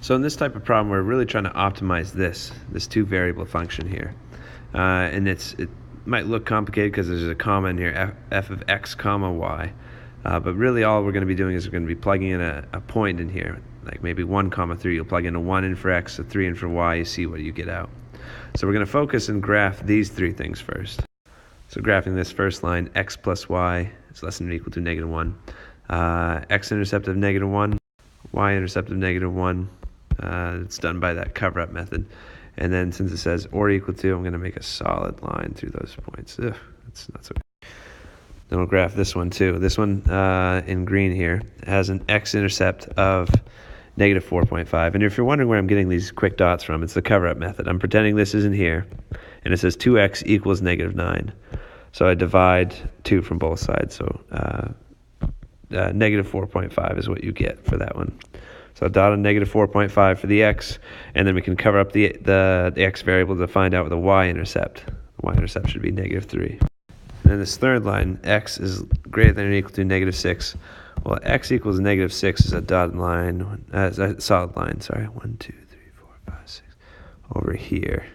So in this type of problem, we're really trying to optimize this two variable function here. And it might look complicated because there's a comma in here, f of x comma y. But really all we're going to be doing is we're going to be plugging in a point in here, like maybe 1 comma 3. You'll plug in a 1 in for x, a 3 in for y, you see what you get out. So we're going to focus and graph these three things first. So graphing this first line, x plus y is less than or equal to -1. X-intercept of -1, y-intercept of -1. It's done by that cover-up method. And then since it says or equal to, I'm going to make a solid line through those points. Ugh, that's not so good. Then we'll graph this one too. This one in green here has an x-intercept of -4.5. And if you're wondering where I'm getting these quick dots from, it's the cover-up method. I'm pretending this isn't here, and it says 2x equals -9. So I divide 2 from both sides. So -4.5 is what you get for that one. So dot on -4.5 for the x, and then we can cover up the x variable to find out the y-intercept. The y-intercept should be -3. And then this third line, x is greater than or equal to -6. Well, x equals -6 is a dotted line, a solid line, sorry. 1, 2, 3, 4, 5, 6, over here,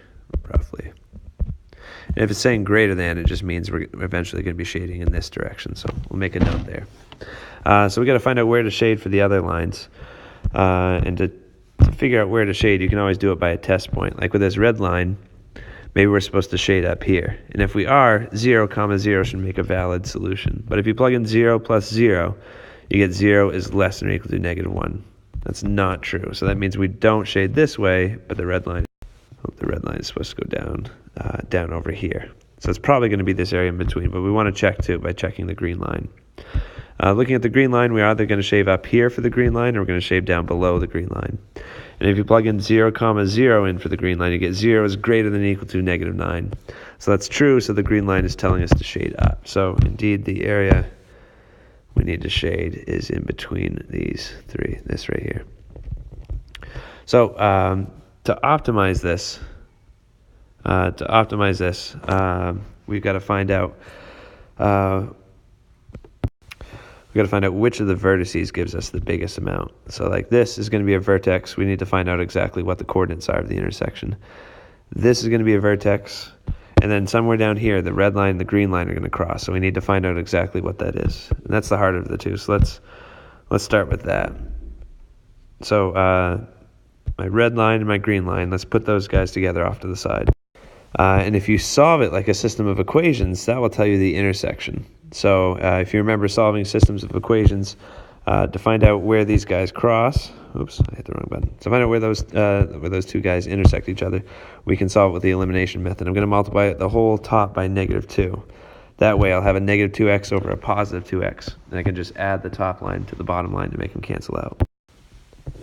roughly. And if it's saying greater than, it just means we're eventually going to be shading in this direction. So we'll make a note there. So we got to find out where to shade for the other lines. And to figure out where to shade, you can always do it by a test point. Like with this red line, maybe we're supposed to shade up here. And if we are, 0, 0 should make a valid solution. But if you plug in 0 plus 0, you get 0 is less than or equal to -1. That's not true. So that means we don't shade this way, but the red line is supposed to go down over here. So it's probably going to be this area in between, but we want to check too by checking the green line. Looking at the green line, we're either going to shave up here for the green line, or we're going to shave down below the green line. And if you plug in 0, 0 in for the green line, you get 0 is greater than or equal to -9. So that's true, so the green line is telling us to shade up. So indeed, the area we need to shade is in between these three, this right here. So to optimize this, we've got to find out which of the vertices gives us the biggest amount. So like this is going to be a vertex. We need to find out exactly what the coordinates are of the intersection. This is going to be a vertex. And then somewhere down here, the red line and the green line are going to cross. So we need to find out exactly what that is. And that's the harder of the two. So let's start with that. So my red line and my green line, let's put those guys together off to the side. And if you solve it like a system of equations, that will tell you the intersection. So if you remember solving systems of equations, to find out where these guys cross, oops, I hit the wrong button. To find out where those two guys intersect each other, we can solve it with the elimination method. I'm going to multiply the whole top by -2. That way I'll have a -2x over a positive 2x. And I can just add the top line to the bottom line to make them cancel out.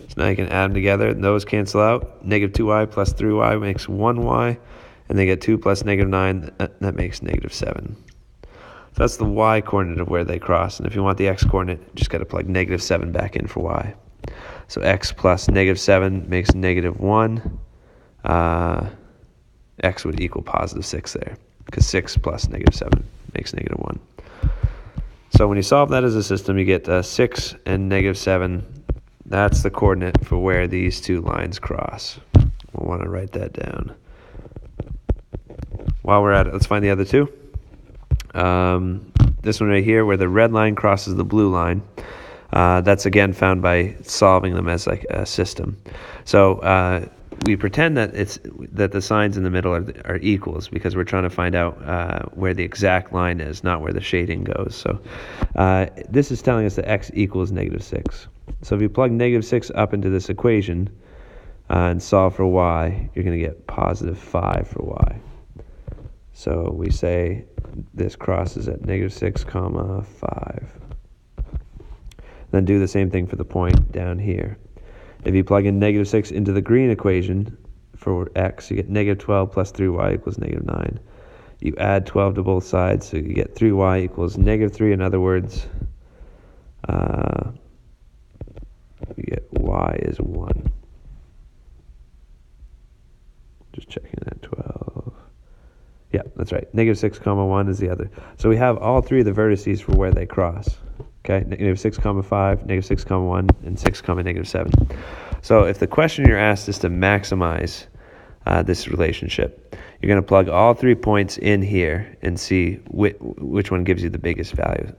So now you can add them together, and those cancel out. -2y plus 3y makes 1y. And they get 2 plus -9, that makes -7. So that's the y coordinate of where they cross. And if you want the x coordinate, you just got to plug -7 back in for y. So x plus -7 makes -1. X would equal +6 there, because 6 plus -7 makes -1. So when you solve that as a system, you get 6 and -7. That's the coordinate for where these two lines cross. We'll want to write that down. While we're at it, let's find the other two. This one right here, where the red line crosses the blue line, that's again found by solving them as like a system. So we pretend that the signs in the middle are equals, because we're trying to find out where the exact line is, not where the shading goes. So this is telling us that x equals -6. So if you plug -6 up into this equation and solve for y, you're going to get +5 for y. So we say this crosses at -6, 5. Then do the same thing for the point down here. If you plug in -6 into the green equation for x, you get -12 plus 3y equals -9. You add 12 to both sides, so you get 3y equals -3. In other words, you get y is 1. Just checking that, 12. Yeah, that's right. -6, 1 is the other. So we have all three of the vertices for where they cross. Okay, -6, 5, -6, 1, and 6, -7. So if the question you're asked is to maximize this relationship, you're going to plug all 3 points in here and see which one gives you the biggest value.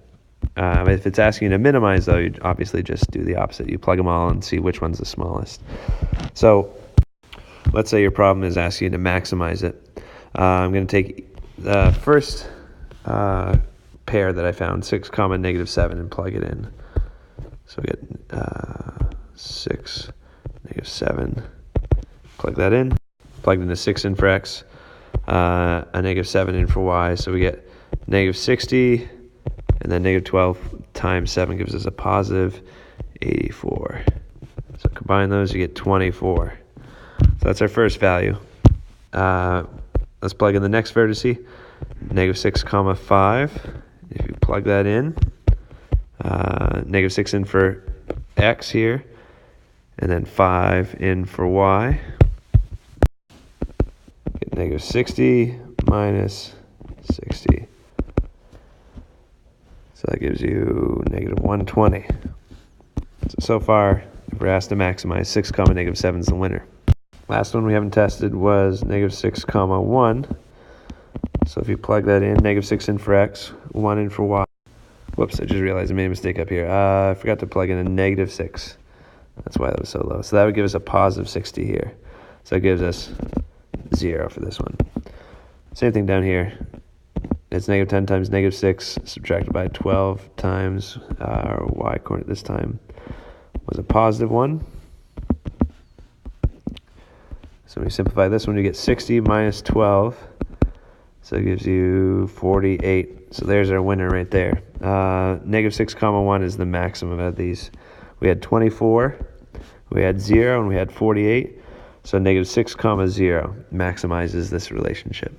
If it's asking you to minimize, though, you obviously just do the opposite. You plug them all and see which one's the smallest. So let's say your problem is asking you to maximize it. I'm going to take the first pair that I found, 6, -7, and plug it in. So we get 6, -7. Plug that in. Plugged in the 6 in for x, a -7 in for y. So we get -60, and then -12 times 7 gives us a positive 84. So combine those, you get 24. So that's our first value. Let's plug in the next vertice, -6, 5. If you plug that in, -6 in for x here, and then 5 in for y. Get -60 minus 60. So that gives you -120. So far, if we're asked to maximize, 6, -7 is the winner. Last one we haven't tested was -6, 1. So if you plug that in, -6 in for x, 1 in for y. Whoops, I just realized I made a mistake up here. I forgot to plug in a -6. That's why that was so low. So that would give us a positive 60 here. So it gives us 0 for this one. Same thing down here. It's -10 times -6 subtracted by 12 times our y coordinate this time was a positive 1. So when we simplify this one, you get 60 minus 12. So it gives you 48. So there's our winner right there. -6, 1 is the maximum of these. We had 24, we had 0, and we had 48. So -6, 0 maximizes this relationship.